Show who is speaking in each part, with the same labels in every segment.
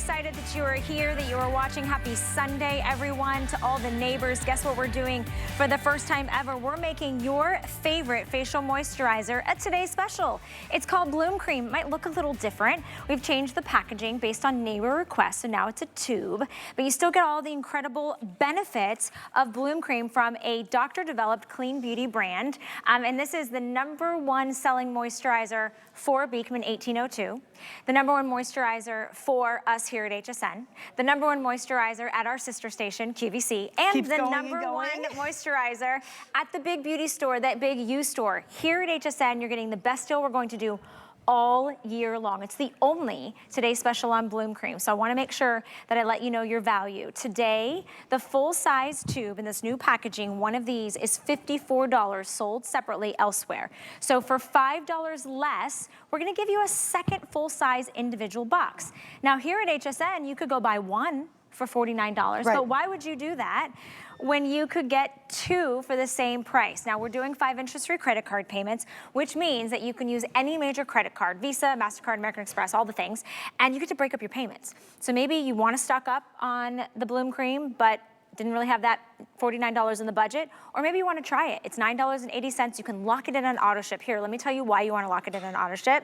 Speaker 1: excited that you are here, that you are watching. Happy Sunday, everyone. To all the neighbors, guess what we're doing for the first time ever? We're making your favorite facial moisturizer at today's special. It's called Bloom Cream. It might look a little different. We've changed the packaging based on neighbor requests, so now it's a tube. But you still get all the incredible benefits of Bloom Cream from a doctor-developed clean beauty brand. And this is the #1 selling moisturizer for Beekman 1802, the #1 moisturizer for us here at HSN, the #1 moisturizer at our sister station, QVC, and
Speaker 2: Keeps
Speaker 1: the
Speaker 2: going
Speaker 1: #1 moisturizer at the big beauty store, that big U store. Here at HSN, you're getting the best deal we're going to do all year long. It's the only today's special on Bloom Cream. So I want to make sure that I let you know your value. Today, the full size tube in this new packaging, one of these is $54, sold separately elsewhere. So for $5 less, we're going to give you a second full size individual box. Now here at HSN, you could go buy one for $49,
Speaker 2: right.
Speaker 1: But why would you do that when you could get two for the same price? Now we're doing 5 interest-free credit card payments, which means that you can use any major credit card, Visa, MasterCard, American Express, all the things, and you get to break up your payments. So maybe you want to stock up on the Bloom Cream, but didn't really have that $49 in the budget, or maybe you want to try it. It's $9.80. You can lock it in on AutoShip. Here, let me tell you why you want to lock it in on AutoShip.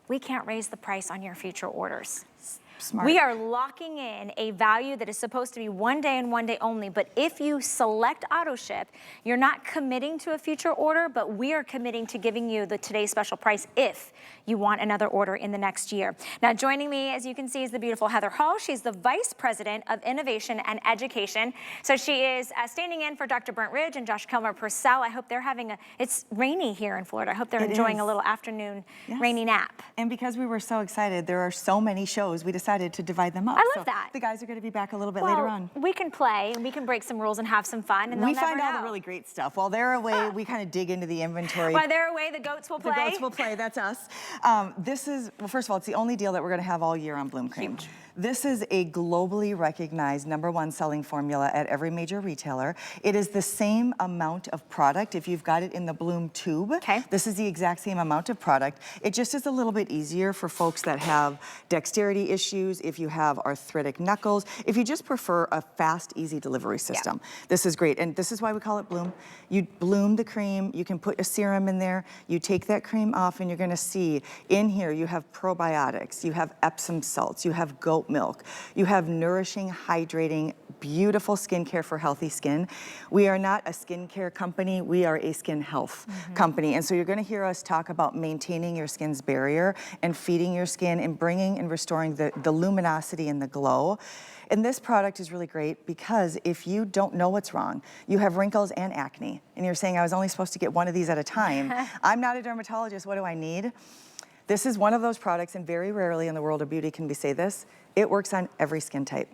Speaker 1: We can't raise the price on your future orders.
Speaker 2: Smart.
Speaker 1: We are locking in a value that is supposed to be one day and one day only, but if you select AutoShip, you're not committing to a future order, but we are committing to giving you the today's special price if you want another order in the next year. Now joining me, as you can see, is the beautiful Heather Hall. She's the Vice President of Innovation and Education. So she is standing in for Dr. Brent Ridge and Josh Kilmer-Purcell. I hope they're having it's rainy here in Florida. I hope they're enjoying a little afternoon rainy nap.
Speaker 2: And because we were so excited, there are so many shows, we decided to divide them up.
Speaker 1: I love that.
Speaker 2: The guys are going to be back a little bit later on.
Speaker 1: We can play and we can break some rules and have some fun, and
Speaker 2: we find all the really great stuff. While they're away, we kind of dig into the inventory.
Speaker 1: While they're away, the goats will play.
Speaker 2: The goats will play, that's us. This is, well, first of all, it's the only deal that we're going to have all year on Bloom Cream.
Speaker 1: Huge.
Speaker 2: This is a globally recognized #1 selling formula at every major retailer. It is the same amount of product if you've got it in the Bloom tube.
Speaker 1: Okay.
Speaker 2: This is the exact same amount of product. It just is a little bit easier for folks that have dexterity issues, if you have arthritic knuckles, if you just prefer a fast, easy delivery system. This is great, and this is why we call it Bloom. You bloom the cream, you can put a serum in there, you take that cream off, and you're gonna see in here you have probiotics, you have Epsom salts, you have goat milk, you have nourishing, hydrating, beautiful skincare for healthy skin. We are not a skincare company, we are a skin health company. And so you're gonna hear us talk about maintaining your skin's barrier and feeding your skin and bringing and restoring the luminosity and the glow. And this product is really great because if you don't know what's wrong, you have wrinkles and acne, and you're saying, I was only supposed to get one of these at a time. I'm not a dermatologist, what do I need? This is one of those products, and very rarely in the world of beauty can we say this, it works on every skin type.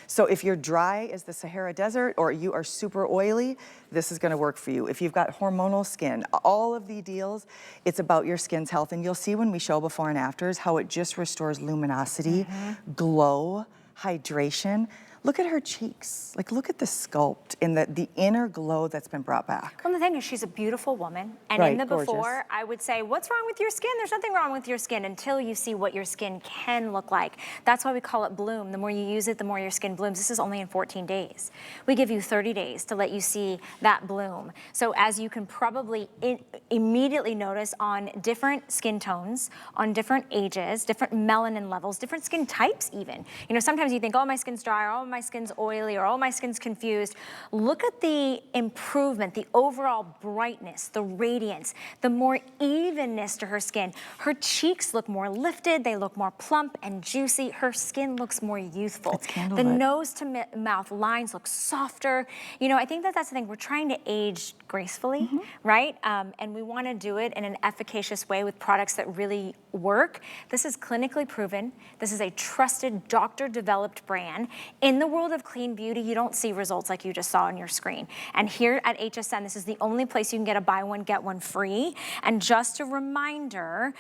Speaker 2: So if you're dry as the Sahara Desert or you are super oily, this is gonna work for you. If you've got hormonal skin, all of the deals, it's about your skin's health. And you'll see when we show before and afters how it just restores luminosity, glow, hydration. Look at her cheeks. Like, look at the sculpt and the inner glow that's been brought back.
Speaker 1: Well, the thing is, she's a beautiful woman. And
Speaker 2: Right,
Speaker 1: in the
Speaker 2: gorgeous.
Speaker 1: before, I would say, what's wrong with your skin? There's nothing wrong with your skin until you see what your skin can look like. That's why we call it Bloom. The more you use it, the more your skin blooms. This is only in 14 days. We give you 30 days to let you see that bloom. So as you can probably immediately notice on different skin tones, on different ages, different melanin levels, different skin types even. You know, sometimes you think, oh, my skin's dry, or oh, my skin's oily, or oh, my skin's confused. Look at the improvement, the overall brightness, the radiance, the more evenness to her skin. Her cheeks look more lifted, they look more plump and juicy. Her skin looks more youthful.
Speaker 2: It's candlelit.
Speaker 1: The nose to mouth lines look softer. You know, I think that that's the thing. We're trying to age gracefully, right? And we want to do it in an efficacious way with products that really work. This is clinically proven. This is a trusted doctor-developed brand. In in the world of clean beauty, you don't see results like you just saw on your screen. And here at HSN, this is the only place you can get a buy one, get one free. And just a reminder,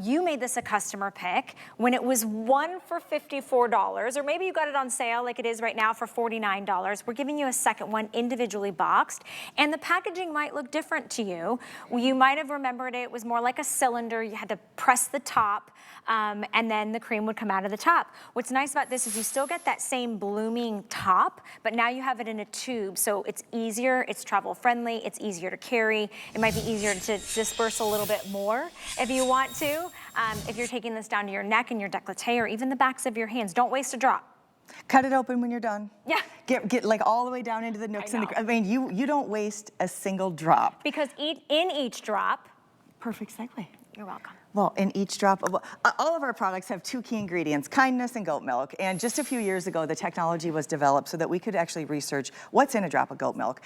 Speaker 1: you made this a customer pick when it was one for $54, or maybe you got it on sale like it is right now for $49. We're giving you a second one individually boxed, and the packaging might look different to you. You might have remembered it was more like a cylinder. You had to press the top, and then the cream would come out of the top. What's nice about this is you still get that same blooming top, but now you have it in a tube, so it's easier, it's travel friendly, it's easier to carry. It might be easier to disperse a little bit more if you want to. If you're taking this down to your neck and your décolleté, or even the backs of your hands, don't waste a drop.
Speaker 2: Cut it open when you're done.
Speaker 1: Yeah.
Speaker 2: Get like all the way down into the nooks. I mean, you don't waste a single drop.
Speaker 1: Because in each drop.
Speaker 2: Perfect segue.
Speaker 1: You're welcome.
Speaker 2: Well, in each drop of, all of our products have two key ingredients, kindness and goat milk. And just a few years ago, the technology was developed so that we could actually research what's in a drop of goat milk.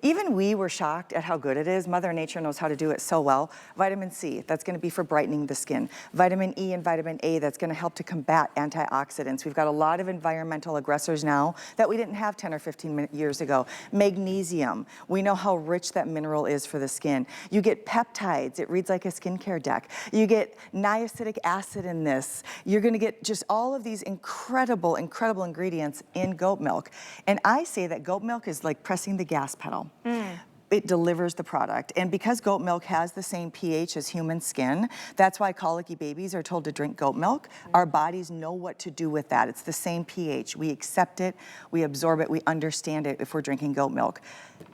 Speaker 2: Even we were shocked at how good it is. Mother Nature knows how to do it so well. Vitamin C, that's gonna be for brightening the skin. Vitamin E and vitamin A, that's gonna help to combat antioxidants. We've got a lot of environmental aggressors now that we didn't have 10 or 15 years ago. Magnesium, we know how rich that mineral is for the skin. You get peptides, it reads like a skincare deck. You get niacidic acid in this. You're gonna get just all of these incredible, incredible ingredients in goat milk. And I say that goat milk is like pressing the gas pedal. It delivers the product. And because goat milk has the same pH as human skin, that's why colicky babies are told to drink goat milk. Our bodies know what to do with that. It's the same pH. We accept it, we absorb it, we understand it if we're drinking goat milk.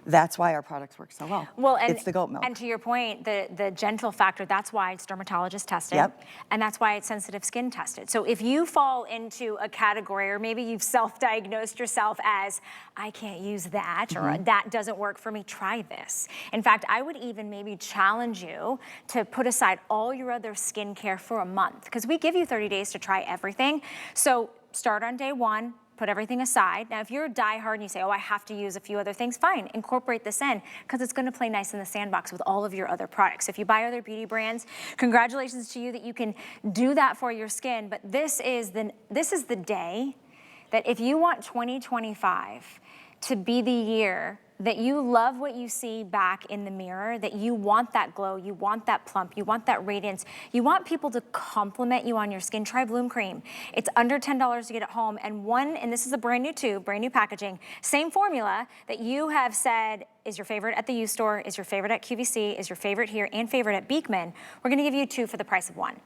Speaker 2: That's why our products work so well. Well, and it's the goat milk.
Speaker 1: And to your point, the gentle factor, that's why it's dermatologist tested.
Speaker 2: Yep.
Speaker 1: And that's why it's sensitive skin tested. So if you fall into a category, or maybe you've self-diagnosed yourself as, I can't use that, or that doesn't work for me, try this. In fact, I would even maybe challenge you to put aside all your other skincare for a month, because we give you 30 days to try everything. So start on day one, put everything aside. Now, if you're a diehard and you say, oh, I have to use a few other things, fine, incorporate this in, because it's gonna play nice in the sandbox with all of your other products. If you buy other beauty brands, congratulations to you that you can do that for your skin, but this is the day that if you want 2025 to be the year that you love what you see back in the mirror, that you want that glow, you want that plump, you want that radiance, you want people to compliment you on your skin, try Bloom Cream. It's under $10 to get it home, and this is a brand new tube, brand new packaging, same formula that you have said is your favorite at the U-Store, is your favorite at QVC, is your favorite here, and favorite at Beekman. We're gonna give you two for the price of one.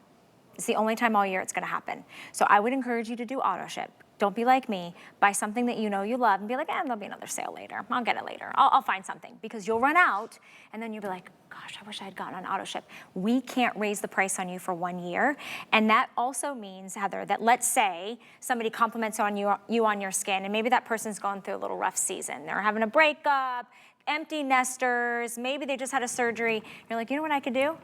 Speaker 1: It's the only time all year it's gonna happen. So I would encourage you to do AutoShip. Don't be like me, buy something that you know you love and be like, there'll be another sale later. I'll get it later. I'll find something, because you'll run out and then you'll be like, gosh, I wish I had gotten on AutoShip. We can't raise the price on you for 1 year. And that also means, Heather, that let's say somebody compliments on you on your skin, and maybe that person's going through a little rough season. They're having a breakup, empty nesters, maybe they just had a surgery. You're like, you know what I could do?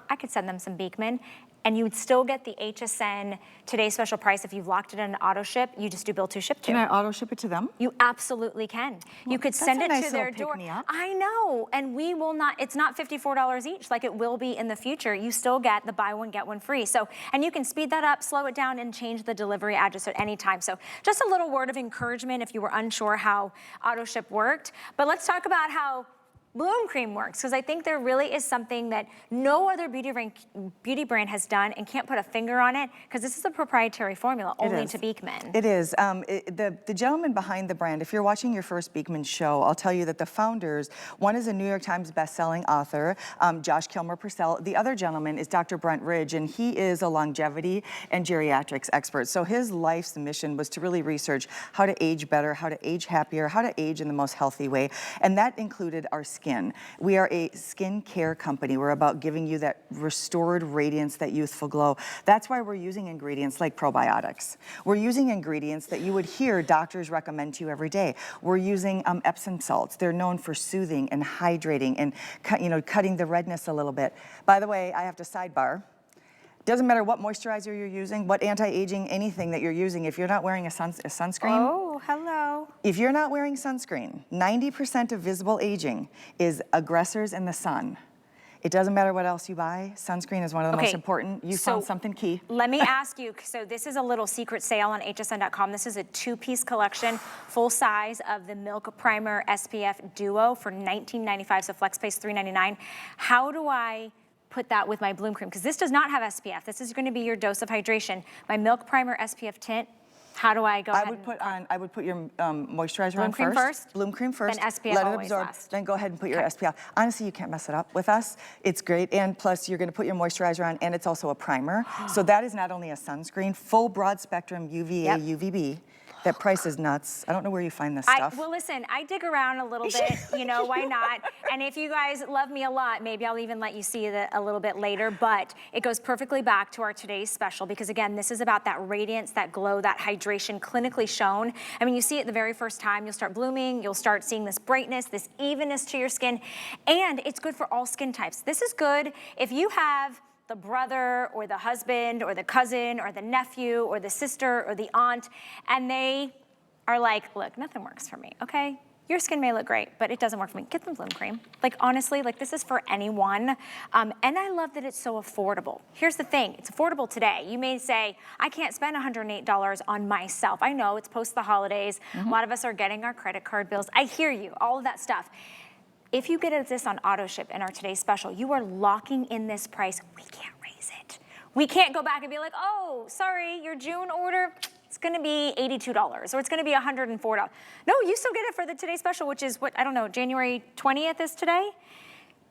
Speaker 1: I could send them some Beekman, and you would still get the HSN today's special price. If you've locked it in auto ship, you just do bill to ship to.
Speaker 2: Can I auto ship it to them?
Speaker 1: You absolutely can. Well, you could send it to their door. I know, and we will not, it's not $54 each like it will be in the future. You still get the buy one, get one free. So, and you can speed that up, slow it down, and change the delivery address at any time. So just a little word of encouragement if you were unsure how auto ship worked. But let's talk about how Bloom Cream works, because I think there really is something that no other beauty brand has done and can't put a finger on it, because this is a proprietary formula only to Beekman.
Speaker 2: It is. The gentleman behind the brand, if you're watching your first Beekman show, I'll tell you that the founders, one is a New York Times bestselling author, Josh Kilmer-Purcell. The other gentleman is Dr. Brent Ridge, and he is a longevity and geriatrics expert. So his life's mission was to really research how to age better, how to age happier, how to age in the most healthy way. And that included our skin. We are a skin care company. We're about giving you that restored radiance, that youthful glow. That's why we're using ingredients like probiotics. We're using ingredients that you would hear doctors recommend to you every day. We're using Epsom salts. They're known for soothing and hydrating and cutting the redness a little bit. By the way, I have to sidebar. Doesn't matter what moisturizer you're using, what anti-aging, anything that you're using, if you're not wearing a sunscreen.
Speaker 1: Oh, hello.
Speaker 2: If you're not wearing sunscreen, 90% of visible aging is aggressors in the sun. It doesn't matter what else you buy. Sunscreen is one of the most important. You found something key.
Speaker 1: Let me ask you, so this is a little secret sale on hsn.com. This is a 2-piece collection, full size of the Milk Primer SPF Duo for $19.95, so FlexPay's $3.99. How do I put that with my Bloom Cream? Because this does not have SPF. This is going to be your dose of hydration. My Milk Primer SPF tint, how do I go ahead
Speaker 2: I would put your moisturizer
Speaker 1: Bloom
Speaker 2: on
Speaker 1: Cream first?
Speaker 2: Bloom Cream first.
Speaker 1: Then SPF
Speaker 2: let it
Speaker 1: always
Speaker 2: absorb.
Speaker 1: last.
Speaker 2: Then go ahead and put your SPF. Honestly, you can't mess it up with us. It's great. And plus, you're going to put your moisturizer on, and it's also a primer. So that is not only a sunscreen, full broad spectrum UVA, UVB. That price is nuts. I don't know where you find this stuff.
Speaker 1: Well, listen, I dig around a little bit, you know, why not? And if you guys love me a lot, maybe I'll even let you see it a little bit later, but it goes perfectly back to our today's special because, again, this is about that radiance, that glow, that hydration clinically shown. I mean, you see it the very first time. You'll start blooming. You'll start seeing this brightness, this evenness to your skin, and it's good for all skin types. This is good if you have the brother or the husband or the cousin or the nephew or the sister or the aunt, and they are like, look, nothing works for me, okay? Your skin may look great, but it doesn't work for me. Get them Bloom Cream. Like, honestly, like, this is for anyone. And I love that it's so affordable. Here's the thing, it's affordable today. You may say, I can't spend $108 on myself. I know, it's post the holidays. A lot of us are getting our credit card bills. I hear you, all of that stuff. If you get this on AutoShip in our today's special, you are locking in this price. We can't raise it. We can't go back and be like, oh, sorry, your June order, it's gonna be $82 or it's gonna be $104. No, you still get it for the today's special, which is what, I don't know, January 20th is today?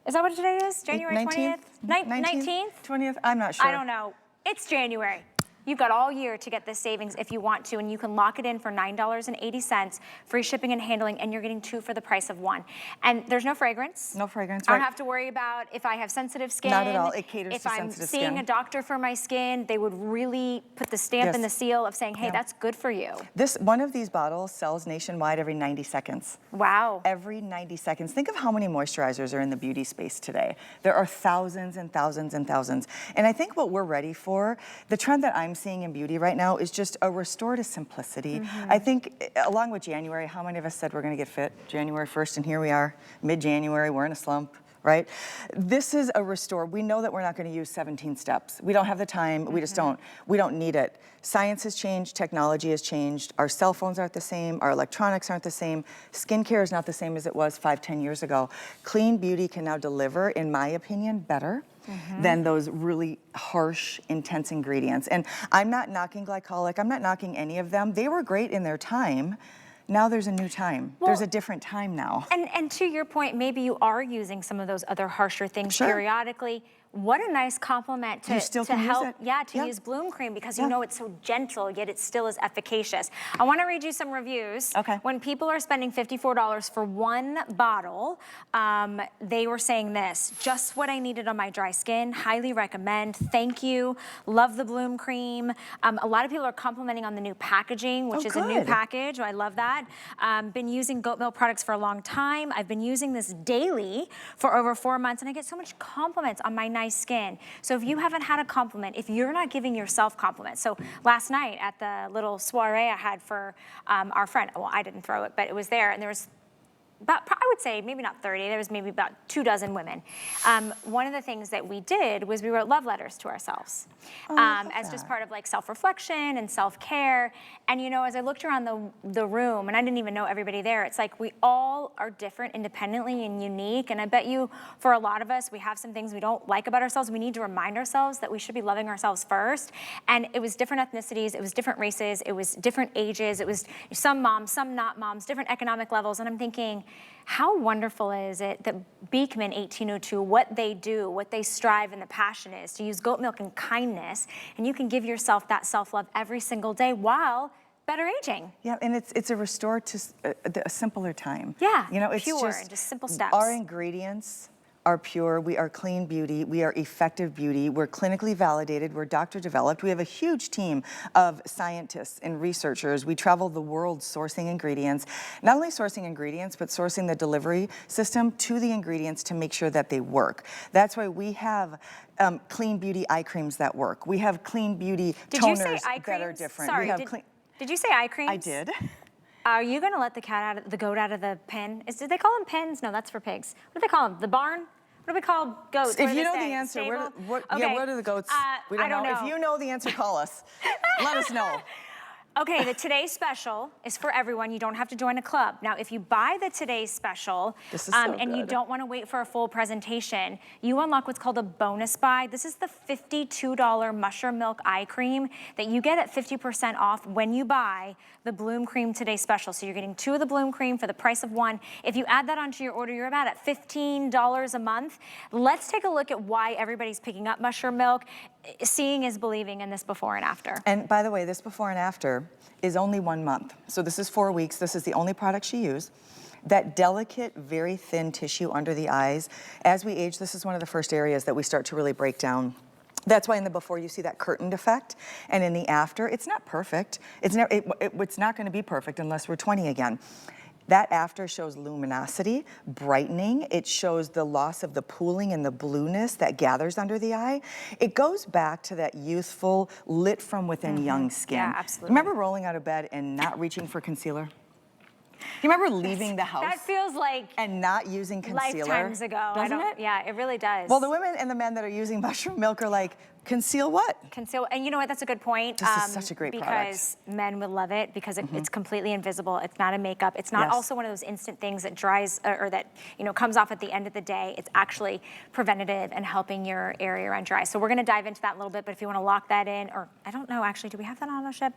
Speaker 1: Is that what today is? January 20th? 19th?
Speaker 2: 20th? I'm not sure.
Speaker 1: I don't know. It's January. You've got all year to get this savings if you want to, and you can lock it in for $9.80, free shipping and handling, and you're getting 2 for the price of 1. And there's no fragrance.
Speaker 2: No fragrance,
Speaker 1: I
Speaker 2: right.
Speaker 1: don't have to worry about if I have sensitive skin.
Speaker 2: Not at all. It caters to sensitive skin.
Speaker 1: If I'm seeing a doctor for my skin, they would really put the stamp and the seal of saying, hey, that's good for you.
Speaker 2: One of these bottles sells nationwide every 90 seconds.
Speaker 1: Wow.
Speaker 2: Every 90 seconds. Think of how many moisturizers are in the beauty space today. There are thousands and thousands and thousands. And I think what we're ready for, the trend that I'm seeing in beauty right now is just a restore to simplicity. I think along with January, how many of us said we're gonna get fit January 1st, and here we are, mid-January, we're in a slump, right? This is a restore. We know that we're not gonna use 17 steps. We don't have the time, we just don't. We don't need it. Science has changed, technology has changed, our cell phones aren't the same, our electronics aren't the same, skincare is not the same as it was 5, 10 years ago. Clean beauty can now deliver, in my opinion, better than those really harsh, intense ingredients. And I'm not knocking glycolic, I'm not knocking any of them. They were great in their time. Now there's a new time. There's a different time now.
Speaker 1: And to your point, maybe you are using some of those other harsher things periodically. What a nice compliment to help, use Bloom Cream, because you know it's so gentle, yet it still is efficacious. I want to read you some reviews.
Speaker 2: Okay.
Speaker 1: When people are spending $54 for one bottle, they were saying this: just what I needed on my dry skin. Highly recommend. Thank you. Love the Bloom Cream. A lot of people are complimenting on the new packaging, which is a new package. I love that. Been using goat milk products for a long time. I've been using this daily for over 4 months, and I get so much compliments on my nice skin. So if you haven't had a compliment, if you're not giving yourself compliments. So last night at the little soiree I had for our friend, well, I didn't throw it, but it was there, and there was about, I would say maybe not 30, there was maybe about 24 women. One of the things that we did was we wrote love letters to ourselves as just part of like self-reflection and self-care. And you know, as I looked around the room, and I didn't even know everybody there, it's like we all are different independently and unique. And I bet you for a lot of us, we have some things we don't like about ourselves. We need to remind ourselves that we should be loving ourselves first. And it was different ethnicities, it was different races, it was different ages, it was some moms, some not moms, different economic levels. And I'm thinking, how wonderful is it that Beekman 1802, what they do, what they strive and the passion is to use goat milk and kindness, and you can give yourself that self-love every single day while better aging.
Speaker 2: Yeah, and it's a restore to a simpler time.
Speaker 1: Yeah,
Speaker 2: you know, it's
Speaker 1: pure and just simple steps.
Speaker 2: Our ingredients are pure, we are clean beauty, we are effective beauty, we're clinically validated, we're doctor developed. We have a huge team of scientists and researchers. We travel the world sourcing ingredients, not only sourcing ingredients, but sourcing the delivery system to the ingredients to make sure that they work. That's why we have clean beauty eye creams that work. We have clean beauty toners that are different.
Speaker 1: Sorry, did you say eye creams?
Speaker 2: I did.
Speaker 1: Are you gonna let the goat out of the pen? Did they call them pens? No, that's for pigs. What do they call them? The barn? What do we call goats?
Speaker 2: If
Speaker 1: What do
Speaker 2: you
Speaker 1: they
Speaker 2: know
Speaker 1: say?
Speaker 2: the answer,
Speaker 1: Stable?
Speaker 2: what
Speaker 1: Okay.
Speaker 2: are the goats? We
Speaker 1: I don't know.
Speaker 2: If you know the answer, call us. Let us know.
Speaker 1: Okay, the Today's Special is for everyone. You don't have to join a club. Now, if you buy the Today's Special
Speaker 2: This is so
Speaker 1: and you
Speaker 2: good.
Speaker 1: don't want to wait for a full presentation, you unlock what's called a bonus buy. This is the $52 mushroom milk eye cream that you get at 50% off when you buy the Bloom Cream Today's Special. So you're getting 2 of the Bloom Cream for the price of 1. If you add that onto your order, you're about at $15 a month. Let's take a look at why everybody's picking up mushroom milk. Seeing is believing in this before and after.
Speaker 2: And by the way, this before and after is only 1 month. So this is 4 weeks. This is the only product she used. That delicate, very thin tissue under the eyes. As we age, this is one of the first areas that we start to really break down. That's why in the before you see that curtained effect, and in the after, it's not perfect. It's not going to be perfect unless we're 20 again. That after shows luminosity, brightening. It shows the loss of the pooling and the blueness that gathers under the eye. It goes back to that youthful, lit from within young skin.
Speaker 1: Yeah, absolutely.
Speaker 2: Remember rolling out of bed and not reaching for concealer? You remember leaving the house
Speaker 1: That feels like
Speaker 2: and not using concealer?
Speaker 1: lifetimes ago.
Speaker 2: Doesn't it?
Speaker 1: Yeah, it really does.
Speaker 2: Well, the women and the men that are using mushroom milk are like, conceal what?
Speaker 1: Conceal, and you know what? That's a good point.
Speaker 2: This is such a great product.
Speaker 1: Because men would love it because it's completely invisible. It's not a makeup. It's not
Speaker 2: Yes.
Speaker 1: also one of those instant things that dries or that comes off at the end of the day. It's actually preventative and helping your area run dry. So we're going to dive into that a little bit. But if you want to lock that in, or I don't know actually, do we have that on AutoShip?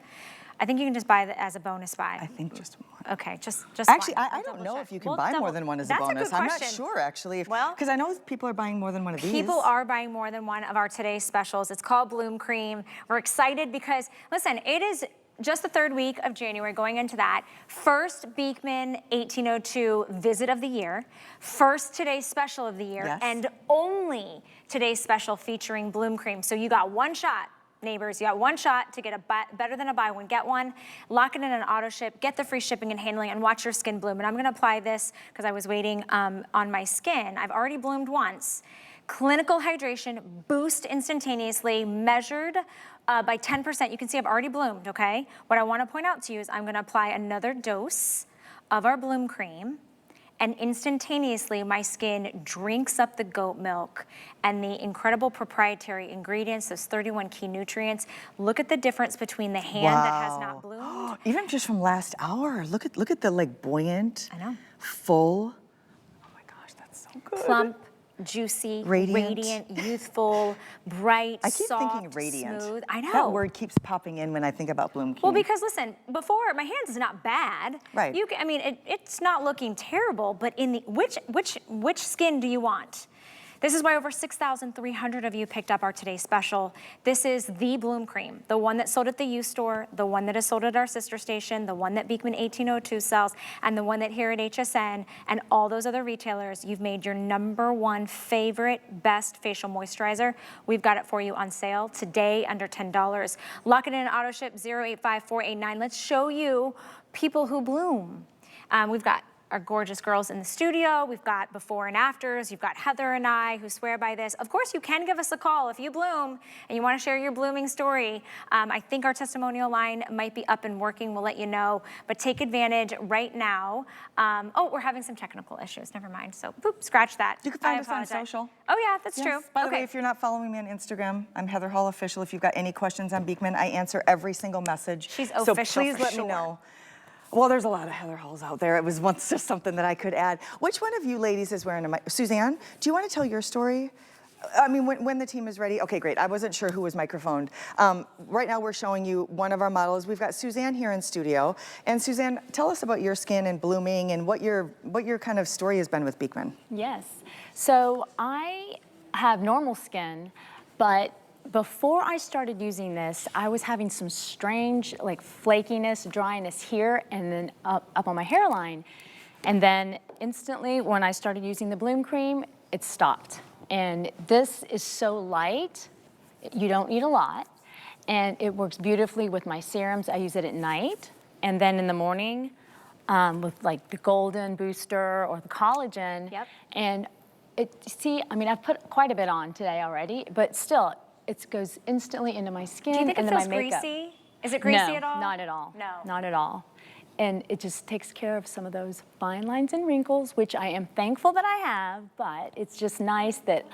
Speaker 1: I think you can just buy it as a bonus buy.
Speaker 2: I think just one.
Speaker 1: Okay, just
Speaker 2: Actually,
Speaker 1: one.
Speaker 2: I
Speaker 1: We'll
Speaker 2: don't
Speaker 1: double
Speaker 2: know
Speaker 1: check.
Speaker 2: if you can
Speaker 1: We'll
Speaker 2: buy more
Speaker 1: double-
Speaker 2: than one as a
Speaker 1: That's
Speaker 2: bonus.
Speaker 1: good
Speaker 2: I'm not
Speaker 1: question.
Speaker 2: sure actually.
Speaker 1: Well,
Speaker 2: because I know people are buying more than one of these.
Speaker 1: People are buying more than one of our today's specials. It's called Bloom Cream. We're excited because, listen, it is just the 3rd week of January, going into that. First Beekman 1802 visit of the year, first Today's Special of the year,
Speaker 2: Yes.
Speaker 1: and only Today's Special featuring Bloom Cream. So you got one shot. Neighbors, you got one shot to get a better than a buy one, get one, lock it in an auto ship, get the free shipping and handling, and watch your skin bloom. And I'm gonna apply this because I was waiting on my skin. I've already bloomed once. Clinical hydration, boost instantaneously, measured by 10%. You can see I've already bloomed, okay? What I wanna point out to you is I'm gonna apply another dose of our Bloom Cream, and instantaneously my skin drinks up the goat milk and the incredible proprietary ingredients, those 31 key nutrients. Look at the difference between the hand that has not bloomed.
Speaker 2: Even just from last hour, look at the like buoyant,
Speaker 1: I know.
Speaker 2: full. Oh my gosh, that's so good.
Speaker 1: Plump, juicy, radiant, youthful, bright,
Speaker 2: I keep
Speaker 1: soft,
Speaker 2: thinking radiant.
Speaker 1: smooth. I know.
Speaker 2: That word keeps popping in when I think about Bloom Cream.
Speaker 1: Well, because listen, before my hands is not bad.
Speaker 2: Right.
Speaker 1: You can, I mean, it's not looking terrible, but in the which skin do you want? This is why over 6,300 of you picked up our today's special. This is the Bloom Cream, the one that sold at the U store, the one that is sold at our sister station, the one that Beekman 1802 sells, and the one that here at HSN and all those other retailers, you've made your #1 favorite, best facial moisturizer. We've got it for you on sale today under $10. Lock it in auto ship 085489. Let's show you people who bloom. We've got our gorgeous girls in the studio. We've got before and afters. You've got Heather and I who swear by this. Of course, you can give us a call if you bloom and you want to share your blooming story. I think our testimonial line might be up and working. We'll let you know. But take advantage right now. Oh, we're having some technical issues. Never mind. So, boop, scratch that.
Speaker 2: You can find
Speaker 1: I
Speaker 2: us on
Speaker 1: apologize.
Speaker 2: social.
Speaker 1: Oh, yeah, that's true.
Speaker 2: By the way, if you're not following me on Instagram, I'm Heather Hall Official. If you've got any questions on Beekman, I answer every single message.
Speaker 1: She's
Speaker 2: so
Speaker 1: official
Speaker 2: please
Speaker 1: for
Speaker 2: let
Speaker 1: sure.
Speaker 2: me know. Well, there's a lot of Heather Halls out there. It was once just something that I could add. Which one of you ladies is wearing a mic? Suzanne, do you want to tell your story? I mean, when the team is ready. Okay, great. I wasn't sure who was microphoned. Right now we're showing you one of our models. We've got Suzanne here in studio. And Suzanne, tell us about your skin and blooming and what your kind of story has been with Beekman.
Speaker 3: Yes. So I have normal skin, but before I started using this, I was having some strange like flakiness, dryness here, and then up on my hairline. And then instantly, when I started using the Bloom Cream, it stopped. And this is so light, you don't need a lot. And it works beautifully with my serums. I use it at night. And then in the morning, with like the Golden Booster or the Collagen.
Speaker 1: Yep.
Speaker 3: And I mean, I've put quite a bit on today already, but still, it goes instantly into my skin,
Speaker 1: Do you think it
Speaker 3: into
Speaker 1: feels
Speaker 3: my makeup.
Speaker 1: greasy? Is it greasy
Speaker 3: No,
Speaker 1: at all?
Speaker 3: not at all.
Speaker 1: No.
Speaker 3: Not at all. And it just takes care of some of those fine lines and wrinkles, which I am thankful that I have, but it's just nice that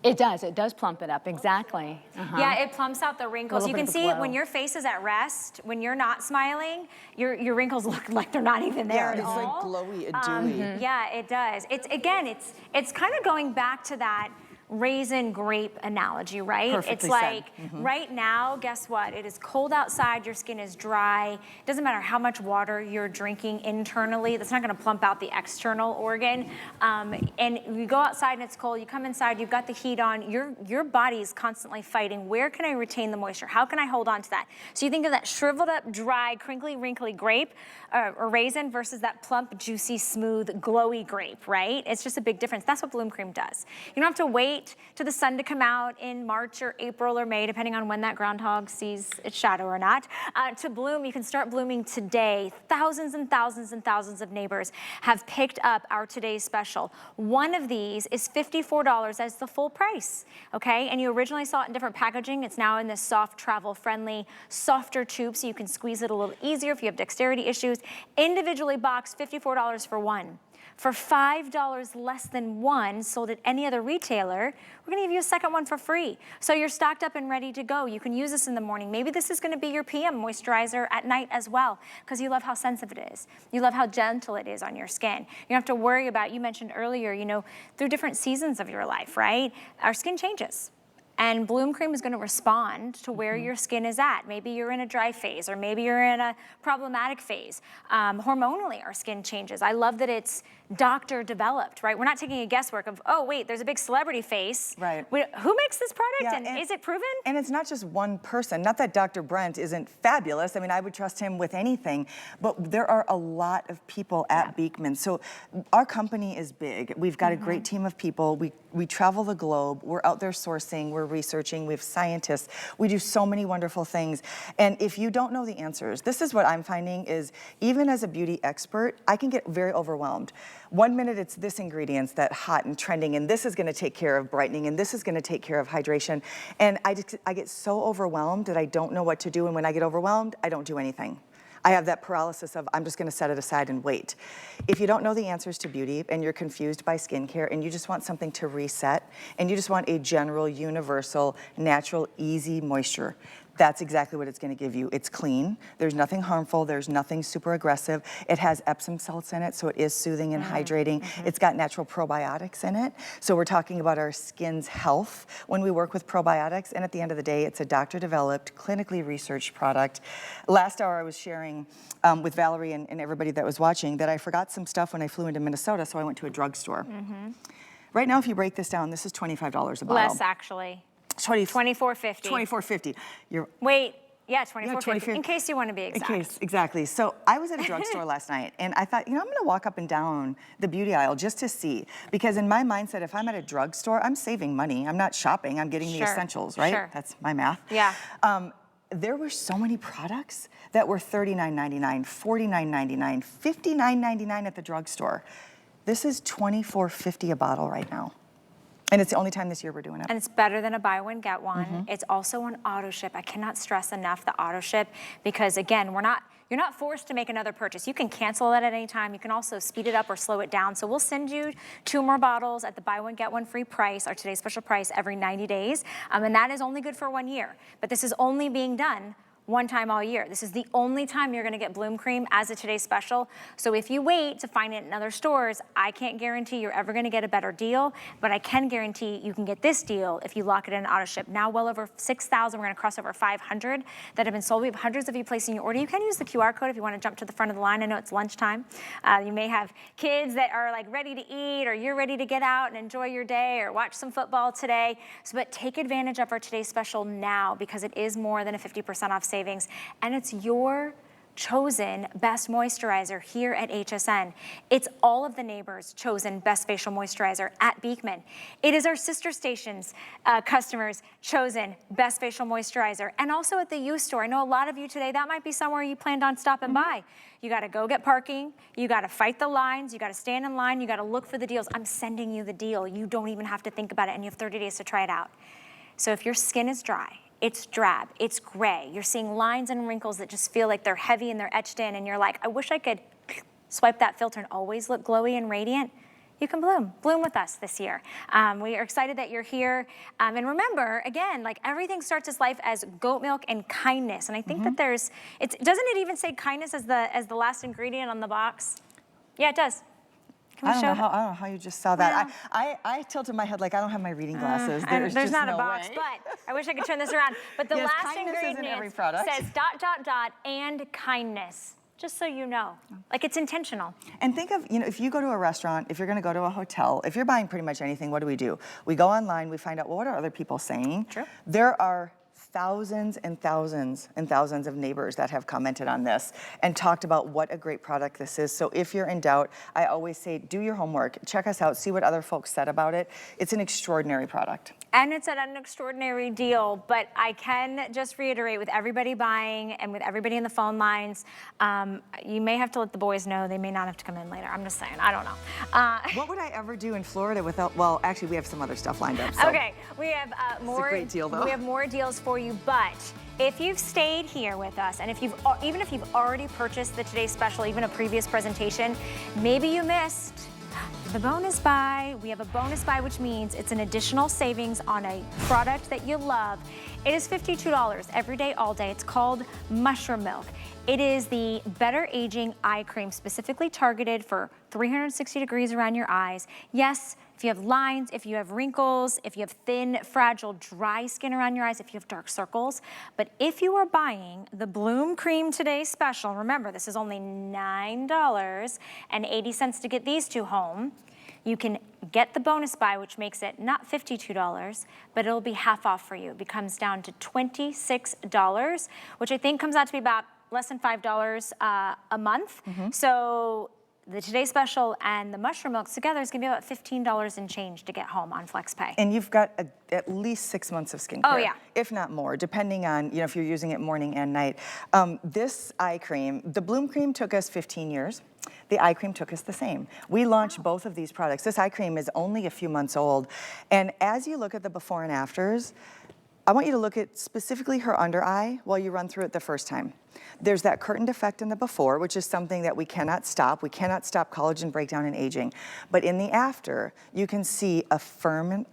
Speaker 3: it does plump it up, exactly.
Speaker 1: Yeah, it plumps out the wrinkles. You
Speaker 3: bit
Speaker 1: can
Speaker 3: of a
Speaker 1: see it
Speaker 3: glow.
Speaker 1: when your face is at rest, when you're not smiling, your wrinkles look like they're not even there
Speaker 2: Yeah,
Speaker 1: at
Speaker 2: it's like
Speaker 1: all.
Speaker 2: glowy and dewy.
Speaker 1: Yeah, it does. It's kind of going back to that raisin grape analogy, right?
Speaker 2: Perfectly
Speaker 1: it's
Speaker 2: said.
Speaker 1: like right now, guess what? It is cold outside, your skin is dry. It doesn't matter how much water you're drinking internally, that's not gonna plump out the external organ. And you go outside and it's cold, you come inside, you've got the heat on, your body is constantly fighting, where can I retain the moisture? How can I hold on to that? So you think of that shriveled up, dry, crinkly, wrinkly grape or raisin versus that plump, juicy, smooth, glowy grape, right? It's just a big difference. That's what Bloom Cream does. You don't have to wait to the sun to come out in March or April or May, depending on when that groundhog sees its shadow or not, to bloom. You can start blooming today. Thousands and thousands and thousands of neighbors have picked up our today's special. One of these is $54 as the full price, okay? And you originally saw it in different packaging. It's now in this soft, travel-friendly, softer tube, so you can squeeze it a little easier if you have dexterity issues. Individually boxed, $54 for one. For $5 less than one sold at any other retailer, we're gonna give you a second one for free. So you're stocked up and ready to go. You can use this in the morning. Maybe this is gonna be your PM moisturizer at night as well, because you love how sensitive it is. You love how gentle it is on your skin. You don't have to worry about, you mentioned earlier, you know, through different seasons of your life, right? Our skin changes. And Bloom Cream is gonna respond to where your skin is at. Maybe you're in a dry phase, or maybe you're in a problematic phase. Hormonally, our skin changes. I love that it's doctor developed, right? We're not taking a guesswork of, oh wait, there's a big celebrity face.
Speaker 2: Right.
Speaker 1: Who makes this product,
Speaker 2: Yeah,
Speaker 1: and is it proven?
Speaker 2: And it's not just one person. Not that Dr. Brent isn't fabulous. I mean, I would trust him with anything, but there are a lot of people at Beekman. So our company is big. We've got a great team of people. We travel the globe. We're out there sourcing, we're researching, we have scientists. We do so many wonderful things. And if you don't know the answers, this is what I'm finding is, even as a beauty expert, I can get very overwhelmed. One minute it's this ingredient's that hot and trending, and this is gonna take care of brightening, and this is gonna take care of hydration. And I get so overwhelmed that I don't know what to do, and when I get overwhelmed, I don't do anything. I have that paralysis of, I'm just gonna set it aside and wait. If you don't know the answers to beauty and you're confused by skincare and you just want something to reset and you just want a general, universal, natural, easy moisture, that's exactly what it's gonna give you. It's clean, there's nothing harmful, there's nothing super aggressive. It has Epsom salts in it, so it is soothing and hydrating. It's got natural probiotics in it. So we're talking about our skin's health when we work with probiotics, and at the end of the day, it's a doctor-developed, clinically researched product. Last hour I was sharing with Valerie and everybody that was watching that I forgot some stuff when I flew into Minnesota, so I went to a drugstore. Right now, if you break this down, this is $25 a bottle.
Speaker 1: Less, actually. $24.50.
Speaker 2: $24.50.
Speaker 1: Wait, yeah, $24.50.
Speaker 2: $24.50.
Speaker 1: In case you want to be exact.
Speaker 2: In case, exactly. So I was at a drugstore last night, and I thought, you know, I'm gonna walk up and down the beauty aisle just to see. Because in my mindset, if I'm at a drugstore, I'm saving money. I'm not shopping, I'm getting the essentials, right?
Speaker 1: Sure.
Speaker 2: That's my math.
Speaker 1: Yeah.
Speaker 2: There were so many products that were $39.99, $49.99, $59.99 at the drugstore. This is $24.50 a bottle right now. And it's the only time this year we're doing it.
Speaker 1: And it's better than a buy one, get one. It's also on AutoShip. I cannot stress enough the AutoShip, because again, you're not forced to make another purchase. You can cancel it at any time. You can also speed it up or slow it down. So we'll send you 2 more bottles at the buy one, get one free price, our today's special price, every 90 days. And that is only good for 1 year. But this is only being done one time all year. This is the only time you're gonna get Bloom Cream as a today's special. So if you wait to find it in other stores, I can't guarantee you're ever gonna get a better deal, but I can guarantee you can get this deal if you lock it in AutoShip. Now well over 6,000, we're gonna cross over 500 that have been sold. We have hundreds of you placing your order. You can use the QR code if you wanna jump to the front of the line. I know it's lunchtime. You may have kids that are like ready to eat, or you're ready to get out and enjoy your day or watch some football today. So, but take advantage of our today's special now, because it is more than a 50% off savings, and it's your chosen best moisturizer here at HSN. It's all of the neighbors' chosen best facial moisturizer at Beekman. It is our sister stations customers' chosen best facial moisturizer, and also at the U store. I know a lot of you today, that might be somewhere you planned on stopping by. You gotta go get parking, you gotta fight the lines, you gotta stand in line, you gotta look for the deals. I'm sending you the deal. You don't even have to think about it, and you have 30 days to try it out. So if your skin is dry, it's drab, it's gray. You're seeing lines and wrinkles that just feel like they're heavy and they're etched in, and you're like, I wish I could swipe that filter and always look glowy and radiant. You can bloom with us this year. We are excited that you're here. And remember, again, like everything starts its life as goat milk and kindness. And I think that doesn't it even say kindness as the last ingredient on the box? Yeah, it does. Can we
Speaker 2: I
Speaker 1: show?
Speaker 2: don't know how you just saw that. I tilted my head like I don't have my reading glasses.
Speaker 1: There's
Speaker 2: just
Speaker 1: not
Speaker 2: no
Speaker 1: a box,
Speaker 2: way.
Speaker 1: but I wish I could turn this around. But the
Speaker 2: Yes,
Speaker 1: last
Speaker 2: kindness is in
Speaker 1: ingredient
Speaker 2: every product.
Speaker 1: says ... and kindness. Just so you know, like it's intentional.
Speaker 2: And think of, if you go to a restaurant, if you're gonna go to a hotel, if you're buying pretty much anything, what do? We go online, we find out, well, what are other people saying?
Speaker 1: True.
Speaker 2: There are thousands and thousands and thousands of neighbors that have commented on this and talked about what a great product this is. So if you're in doubt, I always say, do your homework, check us out, see what other folks said about it. It's an extraordinary product.
Speaker 1: And it's at an extraordinary deal, but I can just reiterate with everybody buying and with everybody in the phone lines, you may have to let the boys know. They may not have to come in later. I'm just saying, I don't know.
Speaker 2: What would I ever do in Florida without, well, actually we have some other stuff lined up. So.
Speaker 1: Okay, we have more.
Speaker 2: It's a great deal though.
Speaker 1: We have more deals for you, but if you've stayed here with us, and even if you've already purchased the Today Special, even a previous presentation, maybe you missed the bonus buy. We have a bonus buy, which means it's an additional savings on a product that you love. It is $52 every day, all day. It's called Mushroom Milk. It is the Better Aging Eye Cream, specifically targeted for 360 degrees around your eyes. Yes, if you have lines, if you have wrinkles, if you have thin, fragile, dry skin around your eyes, if you have dark circles. But if you are buying the Bloom Cream Today Special, remember, this is only $9.80 to get these two home. You can get the bonus buy, which makes it not $52, but it'll be half off for you. It becomes down to $26, which I think comes out to be about less than $5 a month. So the Today Special and the Mushroom Milk together is gonna be about $15 and change to get home on FlexPay.
Speaker 2: And you've got at least 6 months of skincare.
Speaker 1: Oh, yeah.
Speaker 2: If not more, depending on, if you're using it morning and night. This eye cream, the Bloom Cream took us 15 years. The eye cream took us the same. We launched both of these products. This eye cream is only a few months old. And as you look at the before and afters, I want you to look at specifically her under eye while you run through it the first time. There's that curtained effect in the before, which is something that we cannot stop. We cannot stop collagen breakdown and aging. But in the after, you can see a firm